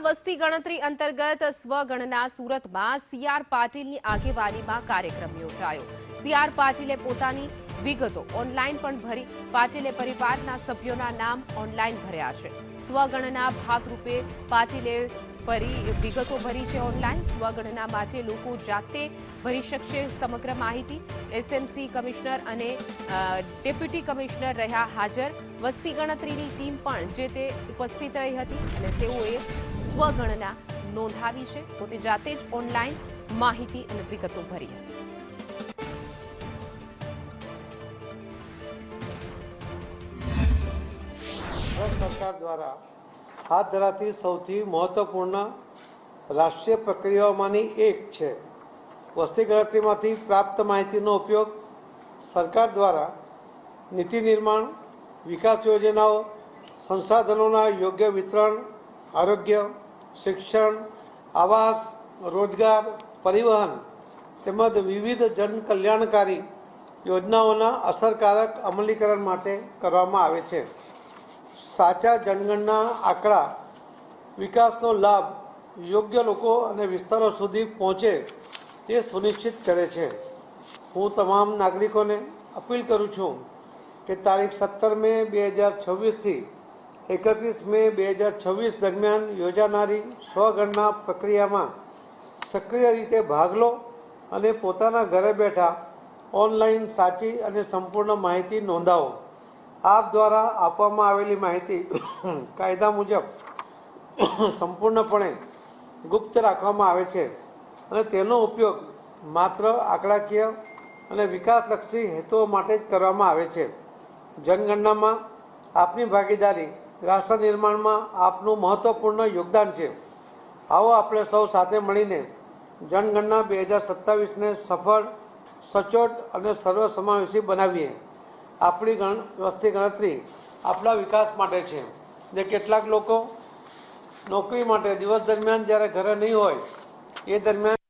વસ્તી ગણતરી અંતર્ગત સ્વગણના સુરતમાં સીઆર પાટીલની આગેવાનીમાં કાર્યક્રમ યોજાયો। સીઆર પાટીલે પોતાની વિગતો ઓનલાઈન પણ ભરી। પાટીલે પરિવારના સભ્યોના નામ ઓનલાઈન ભર્યા છે। સ્વગણના ભાગરૂપે પાટીલે વિગતો ભરી છે ઓનલાઈન। સ્વગણના માટે લોકો જાતે ભરી શકશે સમગ્ર માહિતી। એસએમસી કમિશનર અને ડેપ્યુટી કમિશનર રહ્યા હાજર। વસ્તી ગણતરીની ટીમ પણ જે તે ઉપસ્થિત રહી હતી અને તેઓએ સ્વગણના નોંધાવી છે। પોતે જાતે જ ઓનલાઈન માહિતી અને વિગતો ભરી હતી। સરકાર દ્વારા હાથ ધરાતી સૌથી મહત્વપૂર્ણ રાષ્ટ્રીય પ્રક્રિયાઓમાંની એક છે। વસ્તી ગણતરીમાંથી પ્રાપ્ત માહિતીનો ઉપયોગ સરકાર દ્વારા નીતિ નિર્માણ, વિકાસ યોજનાઓ, સંસાધનોના યોગ્ય વિતરણ, આરોગ્ય, શિક્ષણ, આવાસ, રોજગાર, પરિવહન તેમજ વિવિધ જનકલ્યાણકારી યોજનાઓના અસરકારક અમલીકરણ માટે કરવામાં આવે છે। સાચા જનગણના આંકડા વિકાસનો લાભ યોગ્ય લોકો અને વિસ્તારો સુધી પહોંચે તે સુનિશ્ચિત કરે છે। હું તમામ નાગરિકોને અપીલ કરું છું કે તારીખ 17 મે 2026થી 31 મે 2026 દરમિયાન યોજાનારી સ્વગણના પ્રક્રિયામાં સક્રિય રીતે ભાગ લો અને પોતાના ઘરે બેઠા ઓનલાઈન સાચી અને સંપૂર્ણ માહિતી નોંધાવો। આપ દ્વારા આપવામાં આવેલી માહિતી કાયદા મુજબ સંપૂર્ણપણે ગુપ્ત રાખવામાં આવે છે અને તેનો ઉપયોગ માત્ર આંકડાકીય અને વિકાસલક્ષી હેતુઓ માટે જ કરવામાં આવે છે। જનગણનામાં આપની ભાગીદારી રાષ્ટ્ર નિર્માણમાં આપનું મહત્વપૂર્ણ યોગદાન છે। આવો આપણે સૌ સાથે મળીને જનગણના 2027ને સફળ, સચોટ અને સર્વસમાવેશી બનાવીએ। આપણી વસ્તી ગણતરી આપણા વિકાસ માટે છે। જે કેટલાક લોકો નોકરી માટે દિવસ દરમિયાન જ્યારે ઘરે નહીં હોય એ દરમિયાન